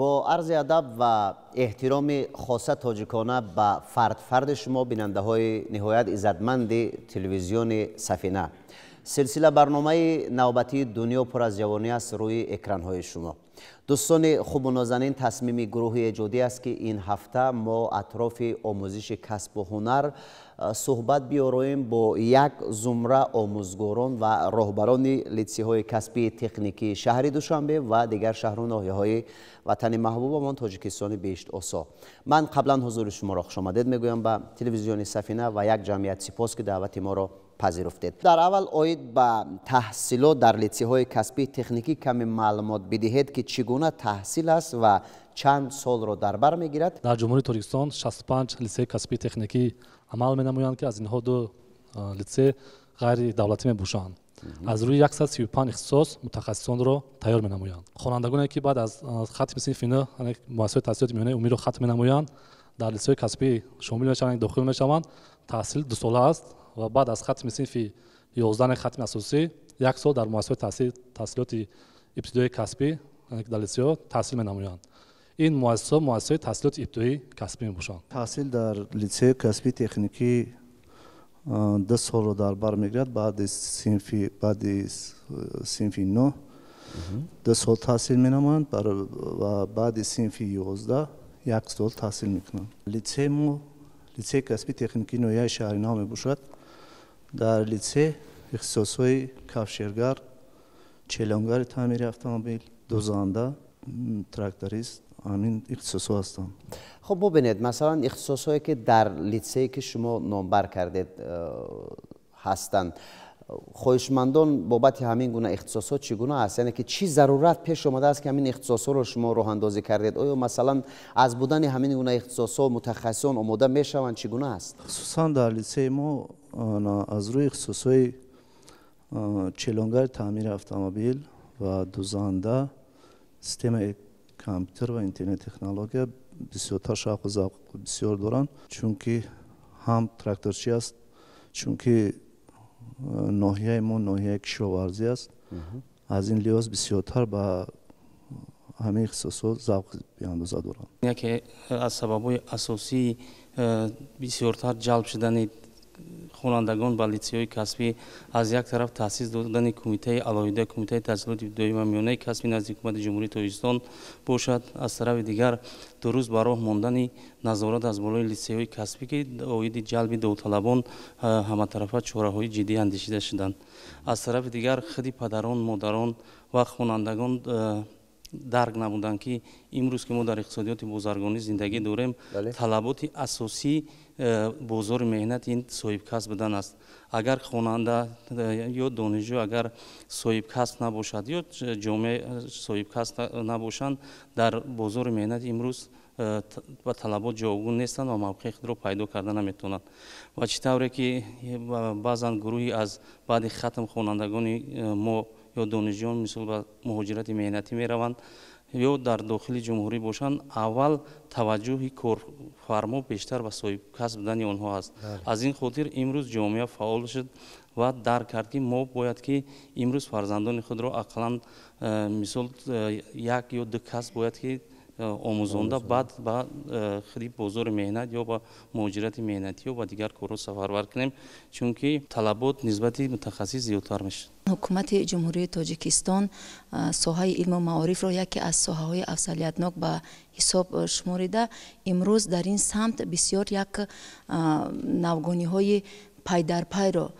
با عرض ادب و احترام خاص تاجیکانه به فرد شما بیننده های نهایت عزتمند تلویزیون سفینه، سلسله برنامه نوبتی دنیا پر از جوانی است روی اکران های شما. دوستان خوب و نازنین، تصمیم گروه ایجادی است که این هفته ما اطراف آموزش کسب و هنر صحبت بیاریم با یک زمره آموزگاران و راهبران لیسه های کسبی تکنیکی شهر دوشنبه و دیگر شهر و ناحیه های وطن محبوبمان تاجیکستان بیشت آسا. من قبلا حضور شما را خوش آمدید میگویم به تلویزیون سفینه و یک جمعیت سپاس که دعوت ما را پذیرفتید. در اول آید به تحصیلات در لیسه های کسبی تکنیکی کمی معلومات بدهید که چگونه تحصیل است و چند سال را در بر میگیرد. در جمهوری تاجیکستان 65 لیسه کسبی تکنیکی عمل می که از اینها 2 لیسه غیر دولتی می باشند. از روی 135 اختصاص متخصصان را تیار می نمایند. خوانندگانی که بعد از ختم صنف نه مؤسسه تحصیلات میانه عمومی را ختم می نمایند در لیسه کسبی شامل میشوند، داخل میشوند. تحصیل 2 ساله است و بعد از ختم صنف 11 ختم اساسی 1 سال در مؤسسه تحصیلات ابتدایی کسبی در لیسه تحصیل می نمایند. این مؤسسه تحصیلات ابتدایی کسبی می باشند. تحصیل در لیسه کسبی تکنیکی 2 سال رو در بر میگیرد. بعد صنف 9 2 سال تحصیل می نمایند و بعد صنف 11 1 سال تحصیل میکنند. لیسه کسبی تکنیکی نویای شهری نام باشد. در لیسه اختصاص‌های کفشرگر، چلانگر تعمیر اتومبیل، دوزنده، تراکتوریست همین اختصاص‌ها هستند. خب ببینید مثلا اختصاص‌هایی که در لیسه که شما نامبر کردید هستند، خواهشمندان بابت همین گونه اختصاصات چگونه است؟ یعنی که چی ضرورت پیش اومده است که همین اختصاصات رو شما راه اندازی کردید؟ آیا مثلا از بودن همین گونه اختصاصات متخصصان آماده میشوند؟ چگونه است؟ خصوصا در لیسه ما از روی اختصاص‌های چلانگر تعمیر اتومبیل و دوزنده، سیستم کامپیوتر و اینترنت تکنولوژی بسیار شوق و ذوق بسیار دارند، چون که هم تراکتورچی است، چون که ناحیه ما ناحیه کشاورزی است. از این لحاظ بسیارتر به همه اختصاصات ذوق بیاندازه دارند. یکی از سبب‌های اساسی بسیارتر جلب شدن خوانندگان به لیسه‌های کسبی از یک طرف تأسیس دادن کمیته علاوه کمیته تحصیلات ابتدایی و میانه کسبی نزد حکومت جمهوری تاجیکستان باشد. از طرف دیگر 2 روز به راه ماندن نظارت از بالای لیسه‌های کسبی که اوید جلب داوطلبان همطرفه چاره‌های جدی اندیشیده شدند. از طرف دیگر خود پدران، مادران و خوانندگان درک نمودند که امروز که ما در اقتصادیات بازرگانی زندگی داریم، طلبات اساسی بازار مهنت این صاحب کسب بودن است. اگر خواننده یا دانشجو اگر صاحب کسب نباشد یا جامعه صاحب کسب نباشند، در بازار مهنت امروز و طلبات جاوگون نیستند و موقع خود را پیدا کردن نمیتونند. و چطوره که بعضا گروهی از بعد ختم خوانندگان ما یا دانشجویان مثل به مهاجرت مهنتی می روند یا در داخل جمهوری باشند، اول توجه کارفرما بیشتر به صاحب کسب بودن آنها است. از این خاطر امروز جامعه فعال شد و درک کرد که ما باید که امروز فرزندان خود را اقلا مثل 1 یا 2 کسب باید که آموزانده بعد با خودی بازار مهنت یا با مهاجرت مهنتی و دیگر کارها سفرور کنیم، چون که طلبات نسبت متخصص زیادتر میشه. حکومت جمهوری تاجیکستان ساحه علم و معارف را یکی از ساحه‌های افضلیتناک به حساب شماریده. امروز در این سمت بسیار یک نوگانی‌های پای در پای را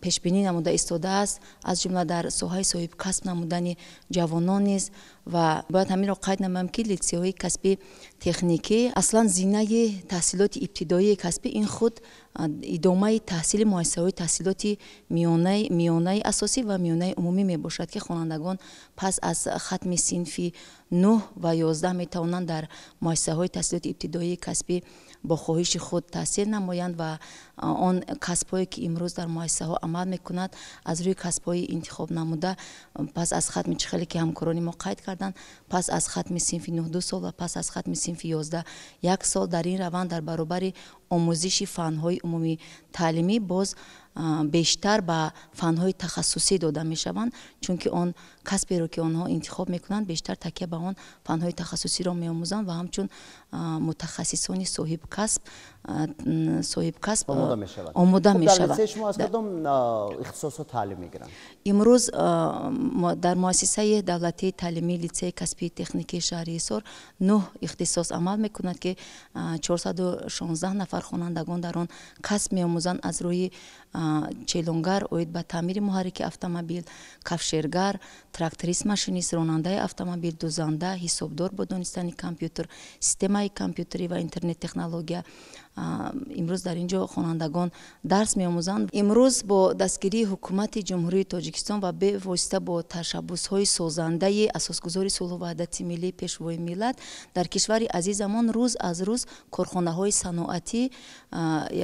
پیش بینی نموده ایستاده است، از جمله در ساحه صاحب کسب نمودن جوانان نیز. و باید همین را قید نمایم که لیسه‌های کسبی تکنیکی اصلا زینه تحصیلات ابتدایی کسبی این خود ادامه تحصیل مؤسسه‌های تحصیلات میانه اساسی و میانه عمومی می باشد که خوانندگان پس از ختم صنف 9 و 11 می توانند در مؤسسه‌های تحصیلات ابتدایی کسبی با خواهش خود تحصیل نمایند و آن کسب‌هایی که امروز در مؤسسه‌ها عمل می‌کند از روی کسب‌های انتخاب نموده پس از ختم چخلی که همکاران ما قید کردند، پس از ختم صنف 9 2 سال و پس از ختم صنف 11 1 سال در این روند در برابر آموزش فن‌های عمومی تعلیمی باز бештар ба фанҳои тахассусӣ дода мешаванд, чунки он касберо ки онҳо интихоб мекунанд бештар такя ба он фанҳои тахассусиро меомӯзанд ва ҳамчун мутахассисони соҳибкасб омода мешаванд. имрӯз дар муассисаи давлатии таълимии литсеи касбии техникии шаҳри ҳисор 9 ихтисос амал мекунад ки 416 нафар хонандагон дар он касб меомӯзанд аз рӯи челонгар оид ба таъмири муҳаррики автомобил, кафшергар, тракторист, машинист, ронандаи автомобил, дузанда, ҳисобдор бо донистани компютер, системаи компютерӣ ва интернет технология. имрӯз дар ин ҷо хонандагон дарс меомӯзанд. имрӯз бо дастгирии ҳукумати ҷумҳурии тоҷикистон ва бевосита бо ташаббусҳои созандаи асосгузори сулҳу ваҳдати миллии пешвои миллат дар кишвари азизамон рӯз аз рӯз корхонаҳои саноатӣ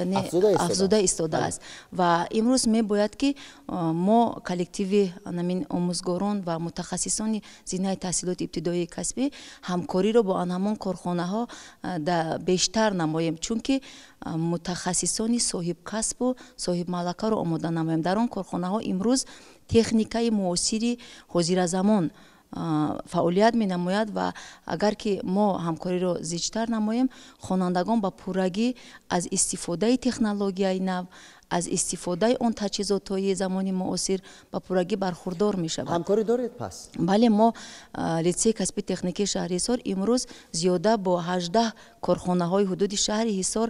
яъне афзуда истодааст ва имрӯз мебояд ки мо коллективи намин омӯзгорон ва мутахассисони зинаи таҳсилоти ибтидоии касбӣ ҳамкориро бо анҳамон корхонаҳо бештар намоем, чунки мутахассисони соҳибкасбу соҳибмалакаро омода намоем. дар он корхонаҳо имрӯз техникаи муосири ҳозиразамон фаъолият менамояд ва агар ки мо ҳамкориро зичтар намоем, хонандагон ба пуррагӣ аз истифодаи технологияи нав, аз истифодаи он таҷҳизотҳои замони муосир ба пуррагӣ бархурдор мешавад. ҳамкорӣ доред пас? бале, мо литсеи касбии техникии шаҳри ҳисор имрӯз зиёда бо 18 корхонаҳои ҳудуди шаҳри ҳисор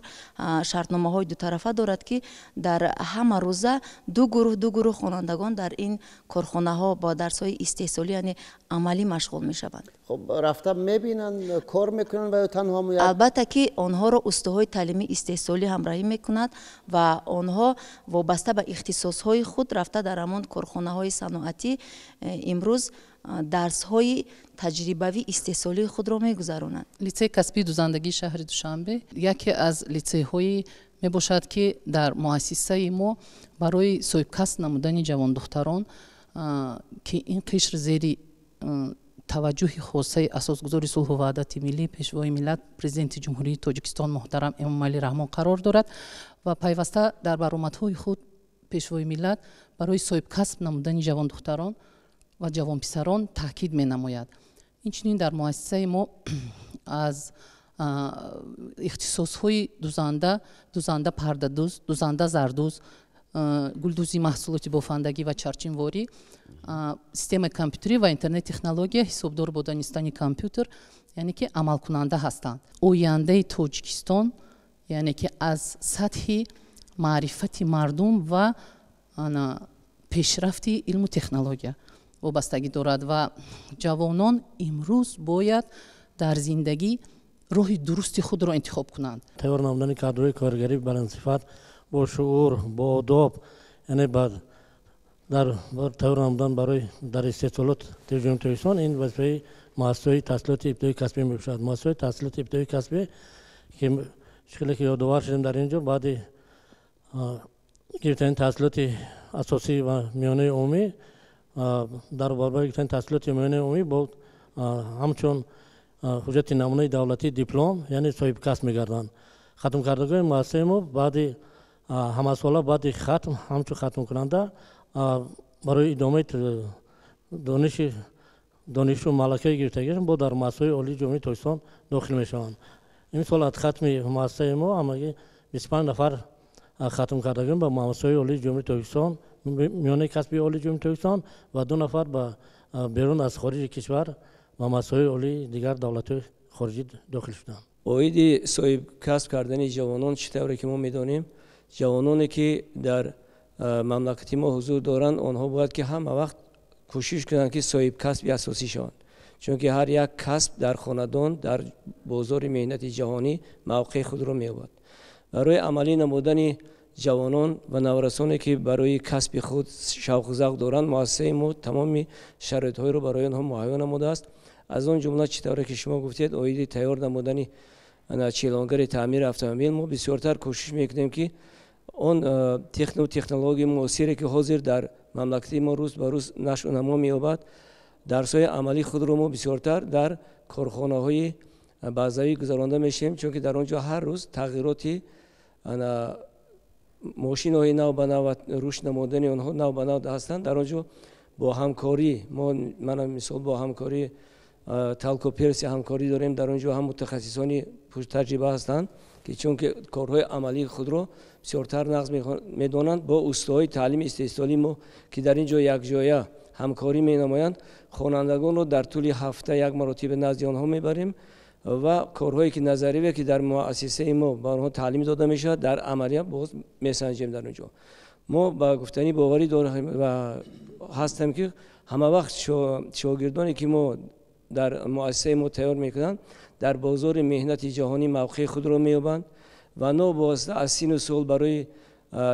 шартномаҳои дутарафа дорад ки дар ҳама рӯза ду гурӯҳ хонандагон дар ин корхонаҳо бо дарсҳои истеҳсолӣ яъне амалӣ машғул мешаванд. خب рафта мебинанд кор мекунанд ва ё танҳо албатта ки онҳоро устуҳои таълимии истеҳсолӣ ҳамроҳӣ мекунад ва онҳо вобаста ба ихтисосҳои худ рафта дар ҳамон корхонаҳои саноатӣ имрӯз дарсҳои таҷрибавӣ истеҳсолии худро мегузаронанд. литсеи касбии дузандагии шаҳри душанбе яке аз литсейҳои мебошад ки дар муассисаи мо барои соҳибкасб намудани ҷавондухтарон ки ин қишр зери таваҷҷӯҳи хосаи асосгузори сулҳу ваҳдати миллии пешвои миллат президенти ҷумҳурии тоҷикистон муҳтарам эмомалӣ раҳмон қарор дорад ва пайваста дар баромадҳои худ пешвои миллат барои соҳибкасб намудани ҷавондухтарон ва ҷавонписарон таъкид менамояд. инчунин дар муассисаи мо аз ихтисосҳои дузанда пардадуз, дузанда зардуз, гулдузи маҳсулоти бофандагӣ ва чарчинворӣ, системаи компютерӣ ва интернет технология, ҳисобдор бо донистани компютер яъне ки амалкунанда ҳастанд. ояндаи тоҷикистон яъне ки аз сатҳи маърифати мардум ва пешрафти илму технология вобастагӣ дорад ва ҷавонон имрӯз бояд дар зиндагӣ роҳи дурусти худро интихоб кунанд. тайёр намудани кадрҳои коргарӣ баландсифат бо шуъур, бо одоб, яъне дар тайёр намудан барои дар истеҳсолот ҷумҳурии тоҷикистон ин вазифаи муассисаҳои таҳсилоти ибтидоии касбӣ мебошад. муассисаҳои таҳсилоти ибтидоии касбӣ ки шикеле ки ёдовар шудем дар ин ҷо баъди гирифтани таҳсилоти асосӣ ва миёнаи умумӣ дар баробари гирифтани таҳсилоти миёнаи умумӣ бо ҳамчун ҳуҷҷати намунаи давлатӣ диплом яъне соҳибкасб мегарданд. хатмкардагони муассисаи мо баъди ҳамасола баъди хатм ҳамчун хатмкунанда барои идомаи донишу малакаи гирифтагиашон бо дар муассисаҳои олии ҷумҳурии тоҷикистон дохил мешаванд. имсол аз хатми муассисаи мо ҳамагӣ 25 нафар хатмкардагон ба муассисаҳои олии ҷумҳурии тоҷикистон, миёнаи касби олии ҷумҳурии тоҷикистон ва 2 нафар ба берун аз хориҷи кишвар ва муассисаҳои олии дигар давлатҳои хориҷӣ дохил шуданд. оиди соҳибкасб кардани ҷавонон чӣ тавре ки мо медонем, ҷавононе ки дар мамлакати мо ҳузур доранд, онҳо бояд ки ҳама вақт кӯшиш кунанд ки соҳибкасби асосӣ шаванд, чунки ҳар як касб дар хонадон дар бозори меҳнати ҷаҳонӣ мавқеи худро меёбад. барои амалӣ намудани ҷавонон ва наврасоне ки барои касби худ шавқу завқ доранд, муассисаи мо тамоми шароитҳоеро барои онҳо муҳайё намудааст. аз он ҷумла чӣ тавре ки шумо гуфтед, оиди тайёр намудани челонгари таъмири автомобил, мо бисёртар кӯшиш мекунем ки он технологияи муосире ки ҳозир дар мамлакати мо рӯз ба рӯз нашу намо меёбад, дарсҳои амалӣ худро мо бисёртар дар корхонаҳои базавӣ гузаронда мешавем, чунки дар он ҷо ҳар рӯз тағйироти ماشین‌های نو به نو و رشد نمودن آنها نو به نو هستند. در آنجا با همکاری من مثال با همکاری تالکو پرسی همکاری داریم. در آنجا هم متخصصانی پشت تجربه هستند که چون که کارهای عملی خود را بسیارتر نقض می‌دانند. با استادهای تعلیم استیصالی ما که در اینجا یک جایه همکاری می‌نمایند، خوانندگان را در طول هفته یک مرتبه نزد آنها می‌بریم و کارهایی که نظری که در مؤسسه ما به آنها تعلیم داده میشه در عملیات باز میسنجیم. در اونجا ما با گفتنی باوری داریم و هستم که همه وقت شاگردانی که ما در مؤسسه ما تیار میکنند در بازار مهنت جهانی موقع خود را مییابند و نو واسطه از سین و سال برای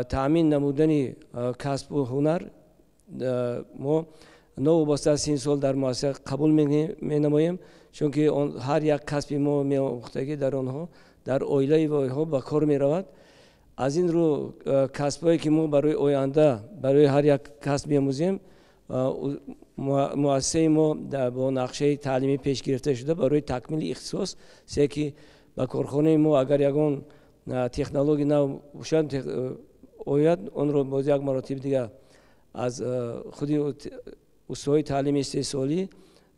تامین نمودن کسب و هنر ما نو واسطه از سین سال در مؤسسه قبول مینماییم، چون که هر یک کسبی ما می‌آموختگی در آنها در اویله و ها با کار می‌رود. از این رو کسبایی که ما برای آینده برای هر یک کسب می‌آموزیم، مؤسسه ما با نقشه تعلیمی پیش گرفته شده برای تکمیل اختصاص سه که با کارخانه ما اگر یگان تکنولوژی نو باشد آید آن رو باز یک مراتب دیگه از خودی استادهای تعلیم استیصالی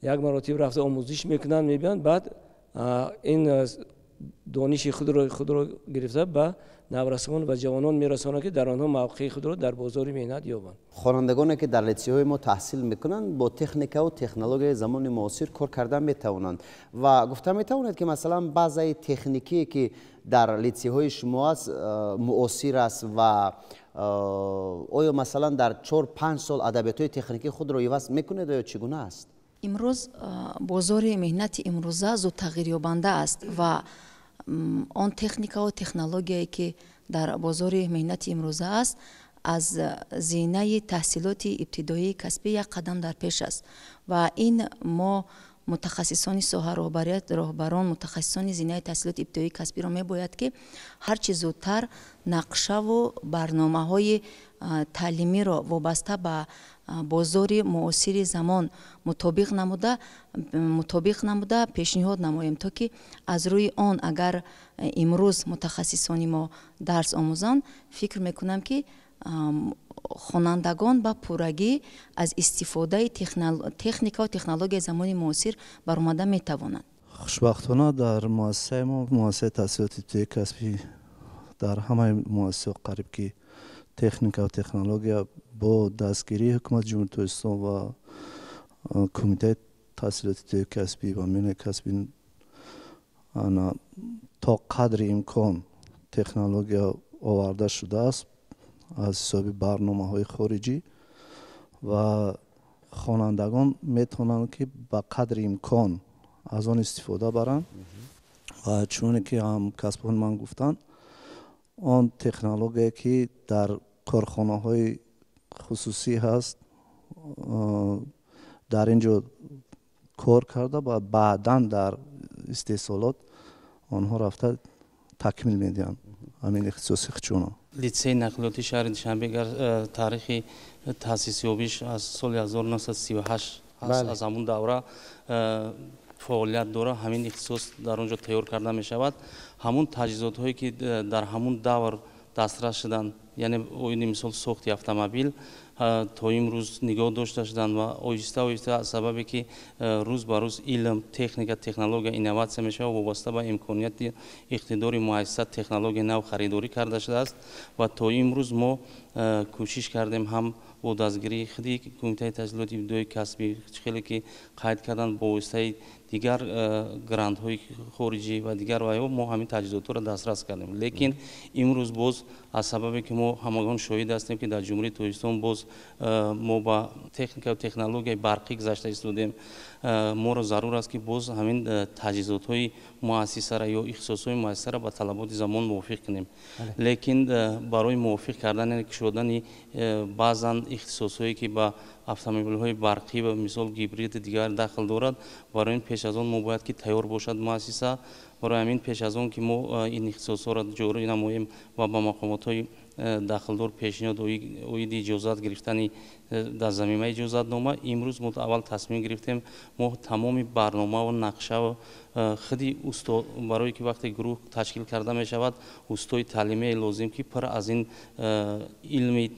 یک مراتب رفته آموزش میکنند میبینند، بعد این دانش خود را گرفته به نورسان و جوانان میرسانند که در آنها موقع خود را در بازار مهنت یابند. خوانندگانی که در لیسی‌های ما تحصیل میکنند با تکنیک و تکنولوژی زمان معاصر کار کردن میتوانند و گفتم میتواند که مثلا بعضی تکنیکی که در لیسی‌های شما است معاصر است و آیا مثلا در 4-5 سال ادبیات‌های تکنیکی خود را عوض میکنید یا چگونه است؟ امروز بازار مهنت امروزه زود تغییر یابنده است و آن تکنیکا و تکنولوژیایی که در بازار مهنت امروزه است از زینه تحصیلات ابتدایی کسبی یک قدم در پیش است و این ما متخصصان ساحه راهبران متخصصان زینه تحصیلات ابتدایی کسبی را میباید که هرچی زودتر نقشه و برنامه‌های تعلیمی را وابسته به بازار معاصر زمان مطابق نموده پیشنهاد نماییم تا که از روی آن اگر امروز متخصصان ما درس آموزند فکر میکنم که خوانندگان با پورگی از استفاده تکنیک و تکنولوژی زمان معاصر برآمده میتوانند. خوشبختانه در مؤسسه ما مؤسسه تحصیلات ابتدایی کسبی در همه مؤسسات قریب که تکنیک و تکنولوژی با دستگیری حکومت جمهوری اسلامی و کمیته تحصیلات ابتدایی کسبی و مهنت کسبی تا قدر امکان تکنولوژی آورده شده است از حساب برنامه‌های خارجی و خوانندگان میتونند که با قدر امکان از آن استفاده برند و چون که هم کسبان من گفتن آن تکنولوژی که در کارخانه‌های خصوصی هست در اینجا کار کرده و بعداً در استیصالات آنها رفته تکمیل میدن همین اختصاص خودشون. لیسه نقلیاتی شهر دوشنبه تاریخ تأسیس یابیش از سال 1938 هست. از همون دوره فعالیت داره. همین اختصاص در اونجا تیار کرده می شود. همون تجهیزات هایی که در همون دور دسترس شدن، یعنی اوین مثال ساخت اتومبیل تا امروز نگاه داشته شدن و آهسته از سببی که روز به روز علم، تکنیک، تکنولوژی اینوواسیون میشه و وابسته به امکانیت اقتدار مؤسسات تکنولوژی نو خریداری کرده شده است و تا امروز ما کوشش کردیم هم با دستگیری خودی کمیته تحصیلات ابتدایی کسبی خیلی که قید کردن با واسطه دیگر گراند های خارجی و دیگر و ما همین تجهیزات را دسترس کردیم. لیکن امروز باز از سببی که ما همگان شاهد هستیم که در جمهوری تویستان باز ما با تکنیک و تکنولوژی برقی گذشته ایستادیم، ما را ضرور است که باز همین تجهیزات های مؤسسه را یا اختصاص های مؤسسه را با طلبات زمان موافق کنیم. لیکن برای موافق کردن شدن بعضا اختصاص هایی که با اتومبیل های برقی و مثال گیبرید دیگر داخل دارد، برای این پیش از آن ما باید که تیار باشد مؤسسه. برای همین پیش از آن که ما این اختصاص را جاری نماییم و با مقامات های дахлдор пешниҳод оиди иҷозат гирифтани дар замимаи иҷозатнома имрӯз мо аввал тасмим гирифтем мо тамоми барномаву нақшаву худи барое ки вақте гурӯҳ ташкил карда мешавад устои таълимии лозим ки пур аз ин илми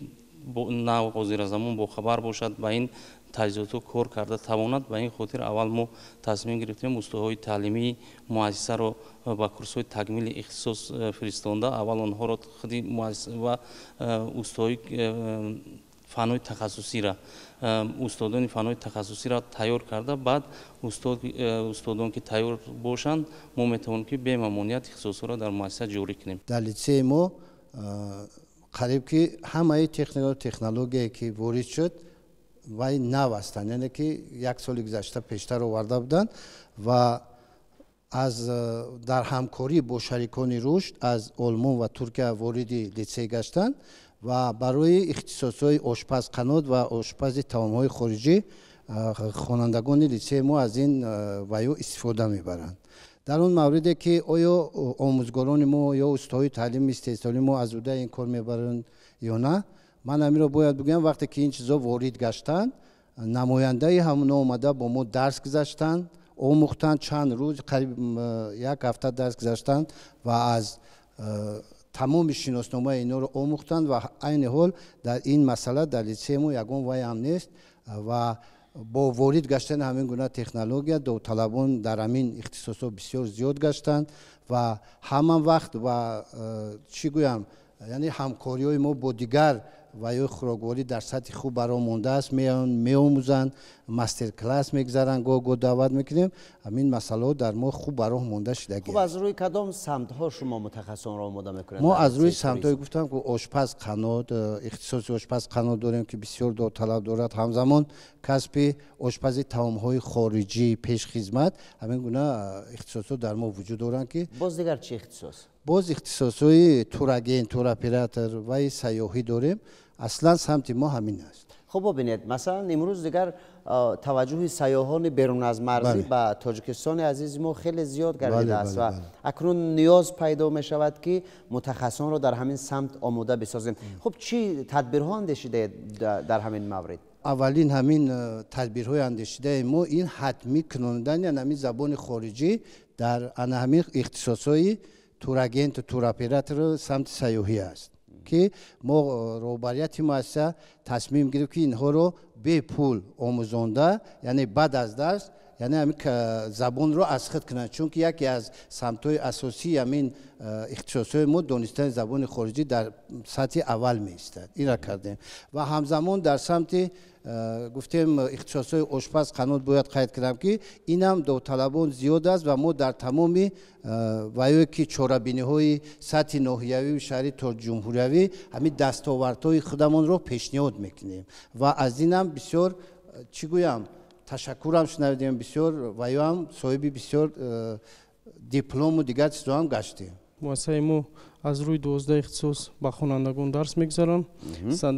нав ҳозиразамон бохабар бошад ба ин таҷҳизоту кор карда тавонад ба ин хотир аввал мо тасмим гирифтем устоҳои таълимии муассисаро ба курсҳои такмили ихтисос фиристонда аввал онҳоро худи ва устоҳои фанҳои тахассусиро устодони фанҳои тахассусиро тайёр карда баъд устодон ки тайёр бошанд мо метавонем ки бемамоният ихтисосҳоро дар муассиса ҷорӣ кунем. дар лицеи мо қариб ки ҳамаи технологияе ки ворид шуд вай нав ҳастанд, яъне ки як соли гузашта пештар оварда буданд ва аз дар ҳамкорӣ бо шарикони рушд аз олмон ва туркия вориди литсей гаштанд ва барои ихтисосҳои ошпазқанот ва ошпази таомҳои хориҷӣ хонандагони литсеи мо аз ин ваё истифода мебаранд. дар он мавриде ки оё омӯзгорони мо ё устоҳои таълими истеҳсолӣ мо аз уда ин кор мебаранд ё на, ман амиро бояд бигӯям вақте ки ин чизо ворид гаштанд намояндаи ҳамуна омада бо мо дарс гузаштанд омӯхтанд чанд рӯз қариб як ҳафта дарс гузаштанд ва аз тамоми шиносномаи инҳоро омӯхтанд ва айни ҳол дар ин масъала дар литсеи мо ягон вай ҳам нест ва бо ворид гаштани ҳамин гуна технология довталабон дар ҳамин ихтисосҳо бисёр зиёд гаштанд ва ҳаман вақт ва чӣ гӯям яъне ҳамкориҳои мо бо дигар ваёи хӯрокворӣ дар сатҳи хуб баро мондааст, меомӯзанд, мастер-класс мегзаранд, гоҳ даъват мекунем. ҳамин масъалаҳо дар мо хуб баро монда шудагист. хуб аз рӯи кадом самтҳо шумо мутахассисонро омода мекунед? мо аз рӯи самтҳое гуфтам ки ошпазқанот, ихтисоси ошпазқанот дорем ки бисёр довталаб дорад, ҳамзамон касби ошпази таомҳои хориҷӣ, пешхизмат, ҳамин гуна ихтисосот дар мо вуҷуд доранд ки боз дигар чӣ ихтисос? боз ихтисосҳои тураген, туроператор ва сайёҳӣ дорем. аслан самти мо ҳамин аст. хуб бубинед, масалан имрӯз дигар таваҷҷӯҳи сайёҳони берун аз марзӣ ба тоҷикистони азизи мо хеле зиёд гардидааст ва акнун ниёз пайдо мешавад ки мутахассисонро дар ҳамин самт омода бисозем. хуб чӣ тадбирҳо андешидаед дар ҳамин маврид? аввалин ҳамин тадбирҳои андешидаи мо ин ҳатмӣ кунонидани ҳамин забони хориҷӣ дар ҳамин ихтисосҳои турагент, туроператор самти сайёҳӣ аст ки мо роҳбарияти муассиса тасмим гирифт ки инҳоро бепул омӯзонда, яъне баъд аз дарс яъне ҳамин забонро аз худ кунанд, чунки яке аз самтҳои асосии ҳамин ихтисосҳои мо донистани забони хориҷӣ дар сатҳи аввал меистад. инра кардем ва ҳамзамон дар самти гуфтем ихтисосҳои ошпаз қанот бояд қайд кунам ки инам довталабон зиёд аст ва мо дар тамоми ваёе ки чорабиниҳои сатҳи ноҳиявию шаҳри тоҷҷумҳуриявӣ ҳамин дастовардҳои худамонро пешниҳод мекунем ва аз инам бисёр чӣ гӯям ташаккурам шунавидем, бисёр ваёам соҳиби бисёр диплому дигар чизоам гаштем. муассисаи мо аз рӯи 12 ихтисос ба хонандагон дарс мегзаранд.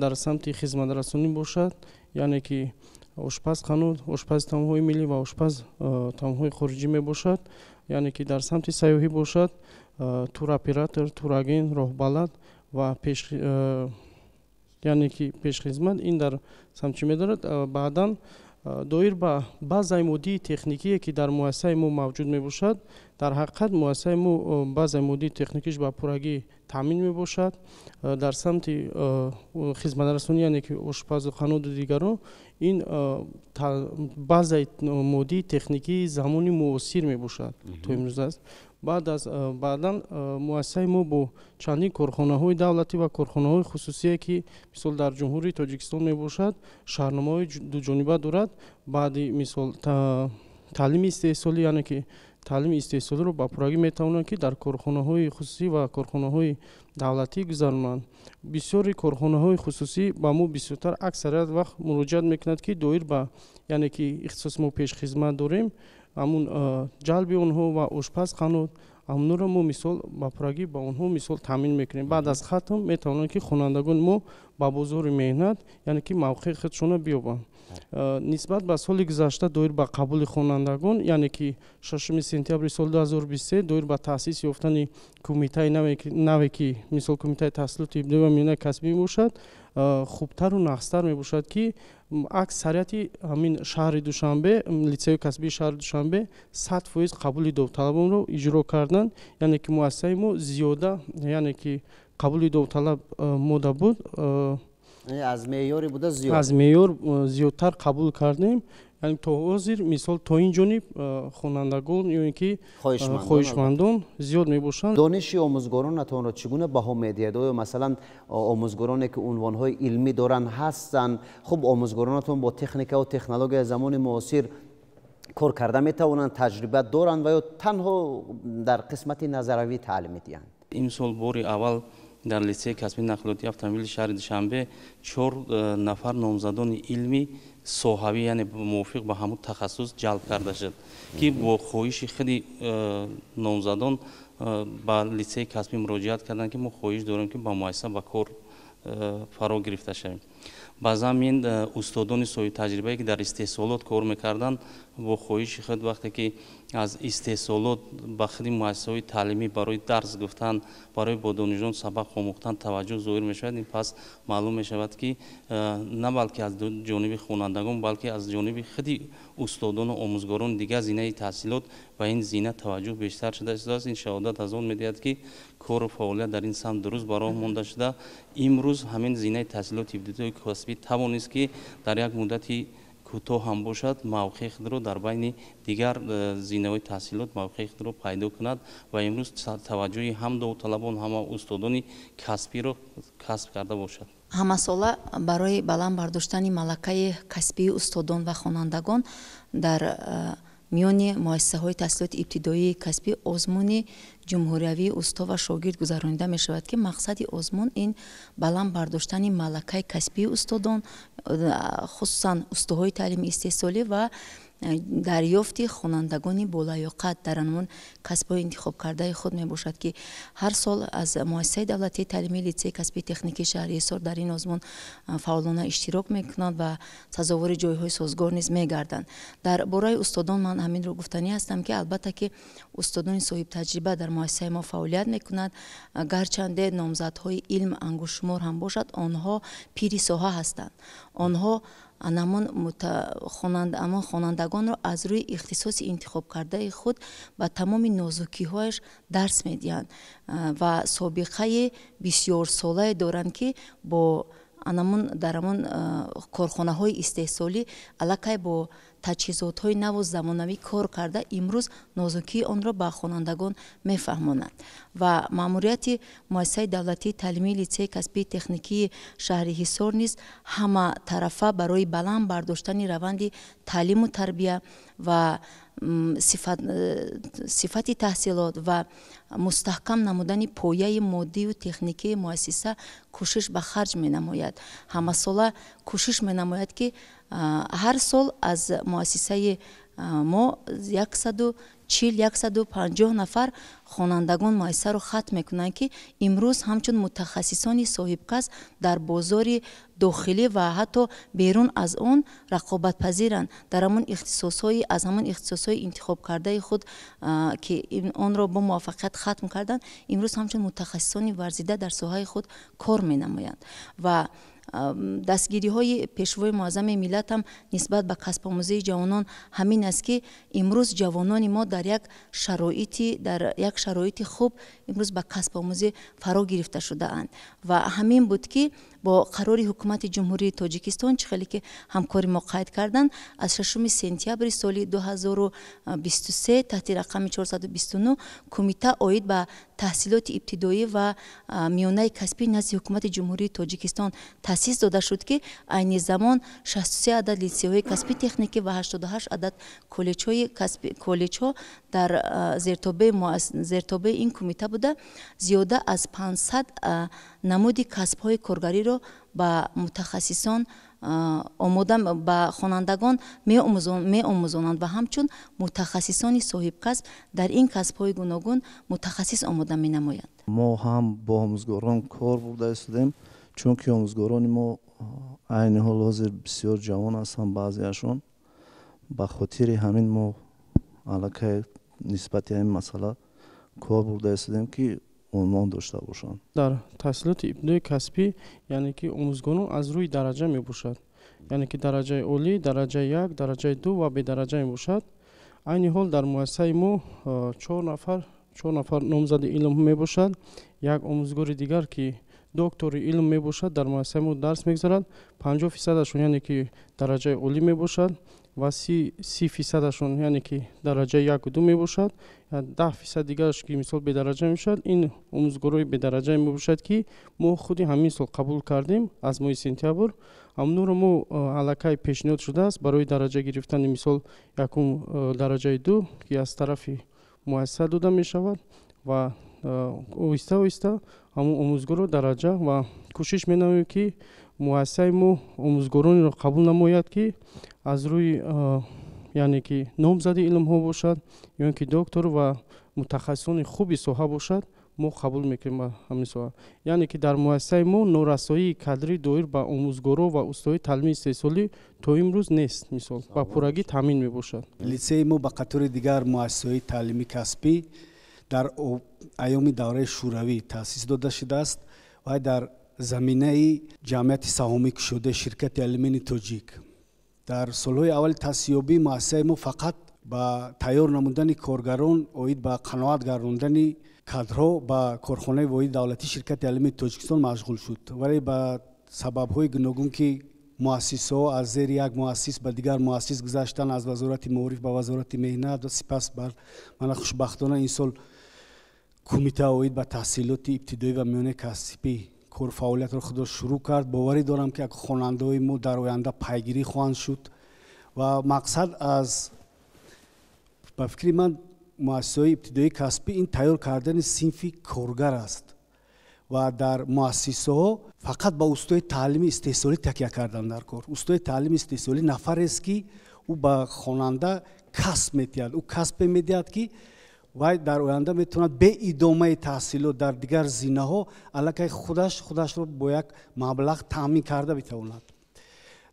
дар самти хизматрасонӣ бошад, яъне ки ошпаз қанот, ошпаз таомҳои миллӣ ва ошпаз таомҳои хориҷӣ мебошад, яъне ки дар самти сайёҳӣ бошад, туроператор, тураген, роҳбалад ва яъне ки пешхизмат. ин дар самт чӣ медорад? баъдан доир ба баъзаи моддии техникие ки дар муассисаи мо мавҷуд мебошад. дар ҳақиқат муассисаи мо баъзаи моддии техникиш ба пуррагӣ таъмин мебошад. дар самти хизматрасонӣ, яъне ки ошпазу қаноду дигарон, ин баъзаи моддии техникии замони муосир мебошад то имрӯз аст. баъдан муассисаи мо бо чандин корхонаҳои давлатӣ ва корхонаҳои хусусие ки мисол дар ҷумҳурии Тоҷикистон мебошад, шаҳрномаҳои дуҷониба дорад. баъди мисол таълими истеҳсолӣ, яъне ки таълими истеҳсолиро ба пуррагӣ метавонанд ки дар корхонаҳои хусусӣ ва корхонаҳои давлатӣ гузаронанд. бисёри корхонаҳои хусусӣ ба мо бисёртар аксарият вақт муроҷиат мекунад ки доир ба яъне ки ихтисоси мо пешхизмат дорем, ҳамун ҷалби онҳо ва ошпаз қанот, амнуро мо мисол ба пурагӣ ба онҳо мисол таъмин мекунем. Баъд аз хатм метавонанд ки хонандагон мо ба бозори меҳнат яъне ки мавқеи худшона биёбанд. нисбат ба соли гузашта доир ба қабули хонандагон яъне ки 6 сентябри соли 2023 доир ба таъсис ёфтани кумитаи наве ки мисол кумитаи таҳсилоти ибтидоӣ ва миёнаи касбӣ мебошад, хубтару нақстар мебошад ки аксарияти ҳамин шаҳри Душанбе, лицеи касбии шаҳри Душанбе 100% қабули довталабонро иҷро карданд. яъне ки муассисаи мо зиёда яъне ки қабули довталаб мода буд, аз меъёри буда зиёд, аз меъёр зиёдтар қабул кардем. яъне то ҳозир мисол то ин ҷониб хонандагон ё ки хоҳишмандон зиёд мебошанд. дониши омӯзгоронатонро чӣ гуна баҳо медиҳед? оё масалан омӯзгороне ки унвонҳои илмӣ доранд ҳастанд? хуб омӯзгоронатон бо техникаву технологияи замони муосир кор карда метавонанд, таҷриба доранд ва ё танҳо дар қисмати назаравӣ таълим медиҳанд? имсол бори аввал дар лицеи касбии нақлиёти автомобили шаҳри Душанбе 4 нафар номзадони илмӣ соҳавӣ яъне мувофиқ ба ҳамун тахассус ҷалб карда шуд ки бо хоҳиши худи номзадон ба лицеи касбӣ муроҷиат карданд ки мо хоҳиш дорем ки ба муассиса ба кор фаро гирифта шавем. баъз ҳамин устодони соҳиби таҷрибае ки дар истеҳсолот кор мекарданд бо хоҳиши худ вақте ки аз истеҳсолот ба худи муассисаҳои таълимӣ барои дарс гуфтан, барои бо донишҷӯён сабақ омӯхтан таваҷҷӯҳ зоҳир мешавад, ин пас маълум мешавад ки на балки аз ҷониби хонандагон, балки аз ҷониби худи устодону омӯзгорони дигар зинаи таҳсилот ба ин зина таваҷҷӯҳ бештар шуда истодааст. ин шаҳодат аз он медиҳад ки кору фаъолият дар ин самт дуруст ба роҳ монда шуда имрӯз ҳамин зинаи таҳсилоти ибтидоии касбӣ тавонист ки дар як муддати кӯтоҳ ҳам бошад мавқеи худро дар байни дигар зинаҳои таҳсилот мавқеи худро пайдо кунад ва имрӯз таваҷҷӯҳи ҳам довталабон ҳам устодони касбиро касб карда бошад. ҳамасола барои баланд бардоштани малакаи касбии устодон ва хонандагон дар миёни муассисаҳои таҳсилоти ибтидоии касбӣ озмуни ҷумҳуриявии усто ва шогирд гузаронида мешавад ки мақсади озмун ин баланд бардоштани малакаи касбии устодон, хусусан устоҳои таълими истеҳсолӣ ва дарёфти хонандагони болаёқат дар анмон касбҳои интихобкардаи худ мебошад ки ҳар сол аз муассисаи давлатии таълимии лицеи касбии техникии шаҳри ҳисор дар ин озмун фаъолона иштирок мекунанд ва сазовори ҷойҳои созгор низ мегарданд. дар бораи устодон ман ҳаминро гуфтанӣ ҳастам ки албатта ки устодони соҳибтаҷриба дар муассисаи мо фаъолият мекунанд, гарчанде номзадҳои илм ангушумор ҳам бошад, онҳо пири соҳа ҳастанд. онҳо анамон хонандагонро аз рӯи ихтисоси интихобкардаи худ ба тамоми нозукиҳояш дарс медиҳанд ва собиқаи бисёрсолае доранд ки бо дар амон корхонаҳои истеҳсолӣ аллакай бо таҷҳизотҳои наву замонавӣ кор карда имрӯз нозукии онро ба хонандагон мефаҳмонанд ва маъмурияти муассисаи давлатии таълимии лицеи касбии техникии шаҳри ҳисор низ ҳама тарафа барои баланд бардоштани раванди таълиму тарбия ва сифати таҳсилот ва мустаҳкам намудани пояи моддию техникии муассиса кӯшиш ба харҷ менамояд. ҳамасола кӯшиш менамояд ки ҳар сол аз муассисаи мо 140-150 нафар хонандагон муассисаро хатм мекунанд ки имрӯз ҳамчун мутахассисони соҳибкасб дар бозори дохилӣ ва ҳатто берун аз он рақобатпазиранд дар ҳамон ихтисосҳои интихобкардаи худ ки онро бо муваффақият хатм карданд, имрӯз ҳамчун мутахассисони варзида дар соҳаи худ кор менамоянд ва дастгириҳои пешвои муаззами миллат ҳам нисбат ба касбомӯзии ҷавонон ҳамин аст ки имрӯз ҷавонони мо дар як шароити хуб имрӯз ба касбомӯзӣ фаро гирифта шудаанд ва ҳамин буд ки бо қарори ҳукумати ҷумҳурии Тоҷикистон чӣ хеле ки ҳамкори мо қайд карданд, аз 6 сентябри соли 2023 таҳти рақами 429 кумита оид ба таҳсилоти ибтидоӣ ва миёнаи касбӣ назди ҳукумати ҷумҳурии Тоҷикистон таъсис дода шуд ки айни замон 63 адад лицейҳои касбӣ техникӣ ва 88 адад коллеҷҳо дар зертобаи ин кумита буда зиёда аз 500 намуди касбҳои коргариро ба мутахассисон омода ба хонандагон меомӯзонанд ва ҳамчун мутахассисони соҳибкасб дар ин касбҳои гуногун мутахассис омода менамоянд. мо ҳам бо омӯзгорон кор бурда истодем, чунки омӯзгорони мо айни ҳол ҳозир бисёр ҷавон ҳастанд, баъзеашон ба хотири ҳамин мо аллакай нисбати ҳамин масъала кор бурда истодем ки унвон дошта бошанд. дар таҳсилоти ибтидоии касбӣ яъне ки омӯзгорон аз рӯи дараҷа мебошад, яъне ки дараҷаи олӣ, дараҷаи 1, дараҷаи 2 ва бедараҷа мебошад. айни ҳол дар муассисаи мо 4 нафар номзади илм мебошад, як омӯзгори дигар ки доктори илм мебошад, дар муассисаи мо дарс мегзарад. 50% яъне ки дараҷаи олӣ мебошад ва 30% яъне ки дараҷаи 1 2 мебошад. 10% дигараш ки мисол бедараҷа мебошад. ин омӯзгорои бедараҷа мебошад ки мо худи ҳамин сол қабул кардем аз моҳи сентябр. ҳамнуро мо аллакай пешниҳод шудааст барои дараҷа гирифтани мисол якум дараҷаи 2 ки аз тарафи муассиса дода мешавад ва оҳиста оҳиста ҳамун омӯзгорро дараҷа ва кӯшиш менамоем ки муассисаи мо омӯзгоронеро қабул намояд ки аз рӯи яъне ки номзади илмҳо бошад ё ин ки доктор ва мутахассисони хуби соҳа бошад, мо қабул мекунем ба ҳамин соҳа. яъне ки дар муассисаи мо норасоии кадрӣ доир ба омӯзгоро ва устои таълими истеҳсолӣ то имрӯз нест, мисол ба пуррагӣ таъмин мебошад. лицеи мо ба қатори дигар муассисаҳои таълими касбӣ дар айёми давраи шӯравӣ таъсис дода шудааст ва дар заминаи ҷамъияти саҳомӣ кушодаи ширкати алюминии тоҷик. дар солҳои аввали таъсисёбӣ муассисаи мо фақат ба тайёр намудани коргарон оид ба қаноат гардондани кадрҳо ба корхонаи воҳиди давлатии ширкати алюминии тоҷикистон машғул шуд, вале ба сабабҳои гуногун ки муассисаҳо аз зери як муассис ба дигар муассис гузаштан, аз вазорати маориф ба вазорати меҳнат ва сипас мана хушбахтона ин сол кумита оид ба таҳсилоти ибтидоӣ ва миёнаи касбӣ кор фаъолиятро худро шурӯъ кард. боварӣ дорам ки хонандаҳои мо дар оянда пайгирӣ хоҳанд шуд ва мақсад аз ба фикри ман муассисаҳои ибтидоии касбӣ ин тайёр кардани синфи коргар аст ва дар муассисаҳо фақат ба устои таълими истеҳсолӣ такя кардан дар кор. устои таълими истеҳсолӣ нафарест ки ӯ ба хонанда касб медиҳад, ӯ касбе медиҳад ки вай дар оянда метавонад бе идомаи таҳсилот дар дигар зинаҳо аллакай худашро бо як маблағ таъмин карда битавонад.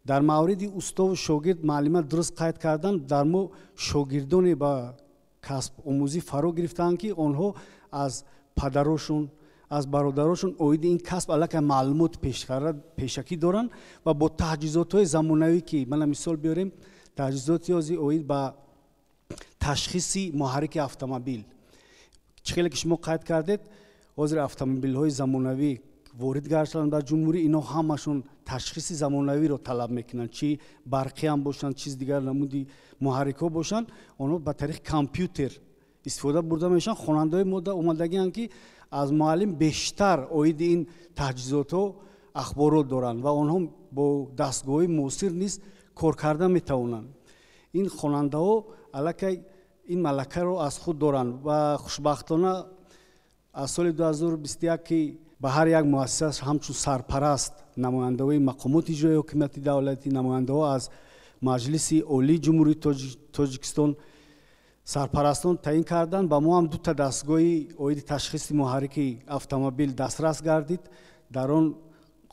дар мавриди устову шогирд маълима дуруст қайд кардан, дар мо шогирдоне ба касб омӯзӣ фаро гирифтаанд ки онҳо аз падарошон аз бародарошон оиди ин касб аллакай маълумоти пешакӣ доранд ва бо таҷҳизотҳои замонавӣ ки мана мисол биёрем, таҷҳизоти ҳозир оид ба ташхиси муҳаррики автомобил. чӣ хеле ки шумо қайд кардед, ҳозир автомобилҳои замонавӣ ворид гардиданд ба ҷумҳурӣ, инҳо ҳамашон ташхиси замонавиро талаб мекунанд, чӣ барқиам бошанд, чиз дигар намуди муҳаррикҳо бошанд, онҳо ба тариқи компютер истифода бурда мешаванд. хонандаҳои мо омадагианд ки аз муаллим бештар оиди ин таҷҳизотҳо ахборот доранд ва онҳо бо дастгоҳҳои муосир низ кор карда метавонанд. ин хонандаҳо аллакай ин малакаро аз худ доранд ва хушбахтона аз соли 2021 ки ба ҳар як муассиса ҳамчун сарпараст намояндаҳои мақомоти иҷроии ҳокимияти давлатӣ, намояндаҳо аз маҷлиси олии ҷумҳурии тоҷикистон сарпарастон таъин карданд. ба мо ҳам дута дастгоҳи оиди ташхиси муҳаррики автомобил дастрас гардид. дар он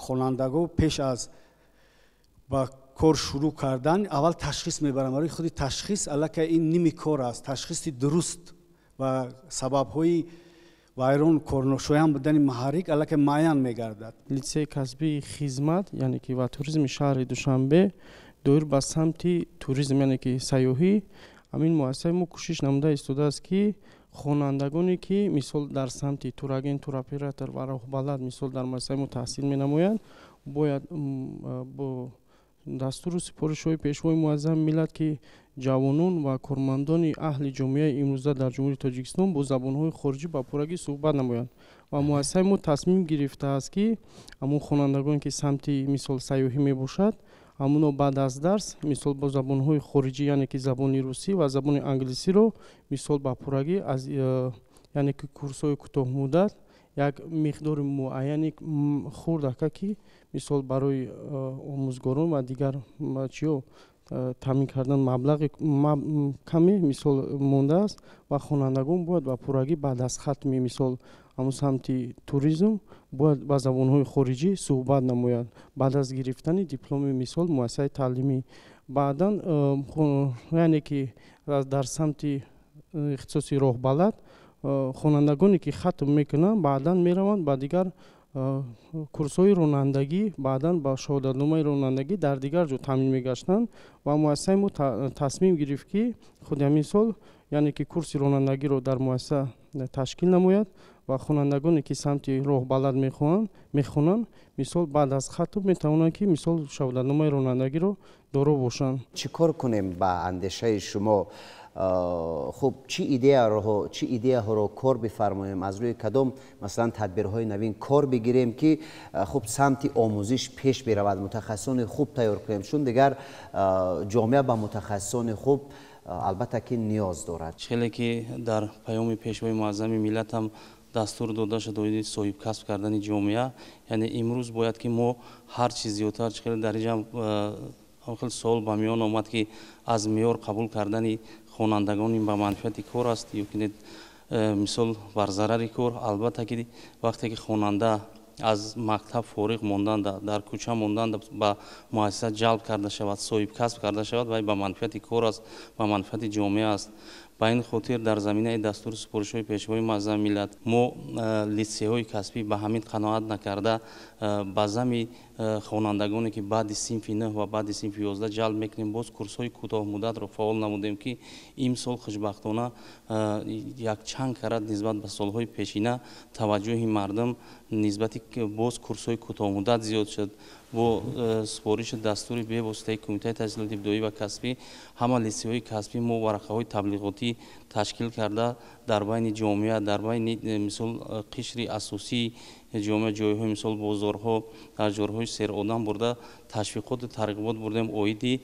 хонандагон пеш аз ба кор шурӯъ кардан аввал ташхис мебаранд. барои худи ташхис аллакай ин ними кор аст. ташхиси дуруст ва сабабҳои вайрон корношоян будани муҳаррик аллакай муайян мегардад. лицеи касбии хизмат яъне ки ва туризми шаҳри душанбе доир ба самти туризм яъне ки сайёҳӣ, ҳамин муассисаи мо кӯшиш намуда истодааст ки хонандагоне ки мисол дар самти тураген, туроператор ва роҳбалад мисол дар муассисаи мо таҳсил менамоянд, бояд бо дастуру сипоришҳои пешвои муаззами миллат ки ҷавонон ва кормандони аҳли ҷомеаи имрӯза дар ҷумҳурии тоҷикистон бо забонҳои хориҷӣ ба пуррагӣ суҳбат намоянд. ва муассисаи мо тасмим гирифтааст ки ҳамон хонандагоне ки самти мисол сайёҳӣ мебошад, ҳамуно баъд аз дарс мисол бо забонҳои хориҷӣ яъне ки забони русӣ ва забони англисиро мисол ба пуррагӣ аз яъне ки курсҳои кӯтоҳмуддат як миқдори муайяни хурдака ки мисол барои омӯзгорон ва дигар чиё таъмин кардан маблағи каме мисол мондааст ва хонандагон бояд ба пуррагӣ баъд аз хатми мисол ҳамун самти туризм бояд ба забонҳои хориҷӣ суҳбат намояд баъд аз гирифтани дипломи мисол муассисаи таълимӣ. Баъдан яъне ки дар самти ихтисоси роҳбалад хонандагоне ки хатм мекунанд баъдан мераванд ба дигар курсҳои ронандагӣ баъдан ба шаҳодатномаи ронандагӣ дар дигар ҷо таъмин мегаштанд ва муассисаи мо тасмим гирифт ки худи ҳамин сол яъне ки курси ронандагиро дар муассиса ташкил намояд ва хонандагоне ки самти роҳбалад мехонанд мисол баъд аз хатм метавонанд ки мисол шаҳодатномаи ронандагиро доро бошанд. чӣ кор кунем ба андешаи шумо? хуб чӣ идеяҳоро кор бифармоем, аз рӯи кадом масалан тадбирҳои навин кор бигирем ки хуб самти омӯзиш пеш биравад, мутахассисони хуб тайёр кунем, чун дигар ҷомеа ба мутахассисони хуб албатта ки ниёз дорад. хеле ки дар паёми пешвои муаззами миллат ҳам дастур дода шудоиди соҳибкасб кардани ҷомеа, яъне имрӯз бояд ки мо ҳар чиз зиёдтар хеле дариҷа хеле суол ба миён омад ки аз меъёр қабул кардани хонандагон ин ба манфиати кор аст ё ки мисол бар зарари кор. албатта ки вақте ки хонанда аз мактаб фориғ мондан дар кӯча мондан ба муассиса ҷалб карда шавад, соҳибкасб карда шавад, вай ба манфиати кор аст, ба манфиати ҷомеа аст. ба ин хотир дар заминаи дастури супоришҳои пешвои муаззами миллат мо литсеҳои касбӣ ба ҳамин қаноат накарда ба зами хонандагоне ки баъди синфи 9 ва баъди синфи 11 ҷалб мекунем, боз курсҳои кӯтоҳмуддатро фаъол намудем ки имсол хушбахтона якчанд карат нисбат ба солҳои пешина таваҷҷӯҳи мардум нисбати боз курсҳои кӯтоҳмуддат зиёд шуд. бо супориши дастури бевоситаи кумитаи таҳсилоти ибтидоӣ ва касбӣ ҳама литсеҳои касбӣ мо варақаҳои таблиғотӣ ташкил карда дар байни ҷомеа, дар байни мисол қишри асосии ҷомеа, ҷойҳои мисол бозорҳо, дар ҷойҳои серодам бурда ташвиқоту тарғибот бурдем оиди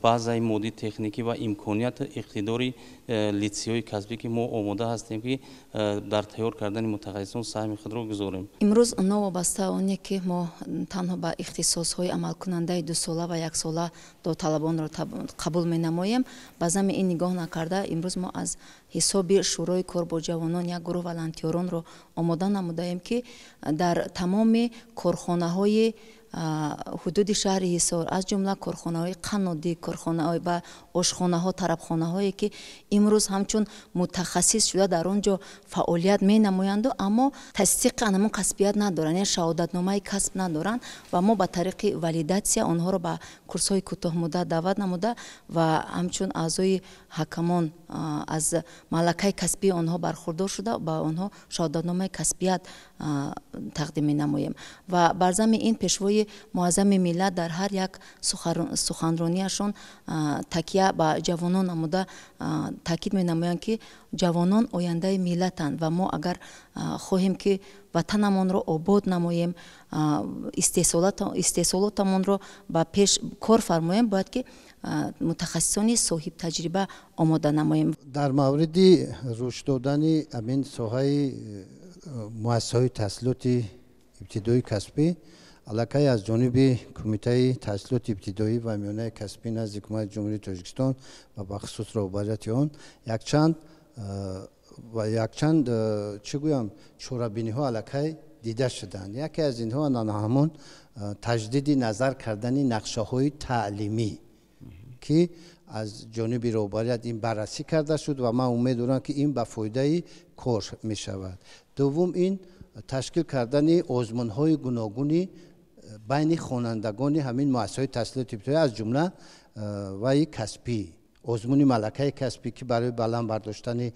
баъзаи моддии техникӣ ва имконияту иқтидори литсеҳои касбӣ ки мо омода ҳастем ки дар тайёр кардани мутахассисон саҳми худро гузорем. имрӯз новобаста оне ки мо танҳо ба ихтисосҳои амалкунандаи дусола ва яксола довталабонро қабул менамоем. ба зами ин нигоҳ накарда имрӯз мо аз ҳисоби шӯрои кор бо ҷавонон як гурӯҳ волонтёронро омода намудаем ки дар тамоми корхонаҳои ҳудуди шаҳри ҳисор аз ҷумла корхонаҳои қаннодӣ, корхонаҳои ва ошхонаҳо, тарабхонаҳое ки имрӯз ҳамчун мутахассис шуда дар он ҷо фаъолият менамоянду аммо тасдиқи анамон касбият надоранд, яъне шаҳодатномаи касб надоранд ва мо ба тариқи валидатсия онҳоро ба курсҳои кӯтоҳмуддат даъват намуда ва ҳамчун аъзои ҳакамон аз малакаи касбии онҳо бархурдор шуда ба онҳо шаҳодатномаи касбият тақдим менамоем. ва бар зами ин пешвои муаззами миллат дар ҳар як суханронияшон такя ба ҷавонон намуда таъкид менамоянд ки ҷавонон ояндаи миллатанд ва мо агар хоҳем ки ватанамонро обод намоем, истеҳсолотамонро ба пеш кор фармоем, бояд ки мутахассисони соҳибтаҷриба омода намоем. дар мавриди рушд додани амин соҳаи муассисаҳои таҳсилоти ибтидоӣ касбӣ аллакай аз ҷониби кумитаи таҳсилоти ибтидоӣ ва миёнаи касбӣ назди ҳукумати ҷумҳурии Тоҷикистон ва бахусус роҳбарияти он якчанд чӣ гӯям чорабиниҳо аллакай дида шуданд. яке аз инҳо ҳамон таҷдиди назар кардани нақшаҳои таълимӣ ки аз ҷониби роҳбарият ин баррасӣ карда шуд ва ман умед дорам ки ин ба фоидаи кор мешавад. дуввум ин ташкил кардани озмунҳои гуногуни байни хонандагони ҳамин муассисаҳои таҳсилоти ибтидоӣ аз ҷумла ваи касбӣ, озмуни малакаи касбӣ ки барои баланд бардоштани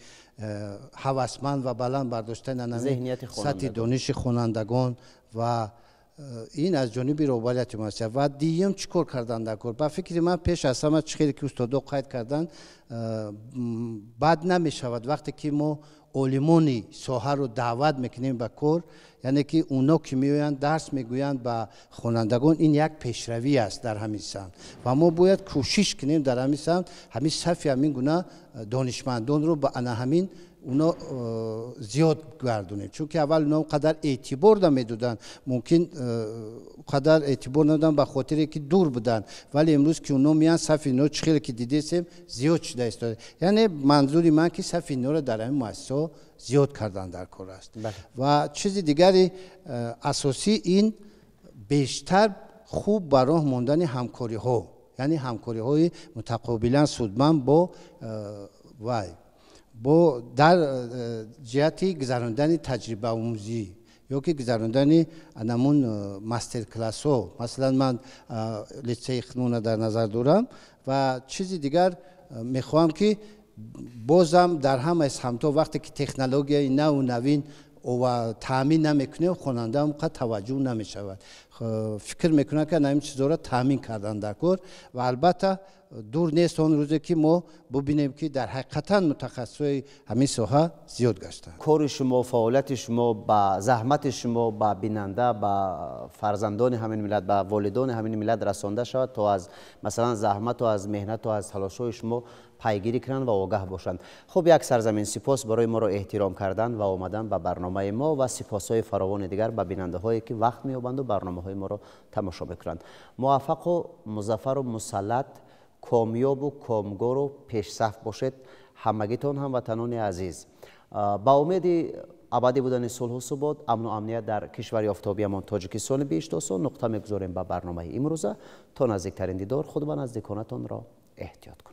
ҳавасманд ва баланд бардоштани сатҳи дониши хонандагон ва ин аз ҷониби роҳбарияти муассиса. ва дуюм чӣ кор кардан дар кор? ба фикри ман пеш аз ҳама чӣ хеле ки устодо қайд карданд بد نمی شود وقتی که ما علمانی ساحه رو دعوت میکنیم به کار، یعنی که اونا که میآیند درس میگویند به خوانندگان، این یک پیشروی است در همین سمت و ما باید کوشش کنیم در همین سمت همین صف همین گونه دانشمندان رو به همین اونا زیاد گردونیم، چون که اول اونا قدر اعتبار نمیدادن، ممکن قدر اعتبار ندادن به خاطر که دور بودن، ولی امروز که اونا میان صف اینا چخیل که دیدیم زیاد شده است. یعنی منظوری من که صف اینا رو در این مؤسسه زیاد کردن در کار است. و چیز دیگری اساسی این بیشتر خوب به راه ماندن همکاری ها، یعنی همکاری های متقابلا سودمند با وای با در جهتی گذراندن تجربه آموزی یا که گذراندن انمون ماستر کلاس ها، مثلا من لیسه خنون در نظر دارم و چیزی دیگر میخوام که بازم در همه سمت وقتی که تکنولوژی نو نوین و تامین نمیکنه خواننده هم قد توجه نمیشود، فکر میکنه که نمی چیزا را تامین کردن در کار و البته دور نیست اون روزی که ما ببینیم که در حقیقتا متخصصای همین ساحه زیاد گشتن. کار شما، فعالیت شما، با زحمت شما با بیننده، با فرزندان همین ملت، با والدان همین ملت رسانده شود تا از مثلا زحمت و از مهنت و از تلاش‌های شما پیگیری کنند و آگاه باشند. خب یک سرزمین سپاس برای ما را احترام کردن و آمدن به برنامه ما و سپاس‌های فراوان دیگر به بیننده هایی که وقت می‌یابند و برنامه‌های ما را تماشا می‌کنند. موفق و مظفر و مسلط، کامیاب و کامگار و پیش صف باشید همگیتان هموطنان عزیز. با امید ابدی بودن صلح و ثبات، امن و امنیت در کشور آفتابیمان تاجیکستان بیشتاسان نقطه می‌گذاریم به برنامه امروزه. تا نزدیکترین دیدار خود و نزدیکانتان را احتیاط کنید.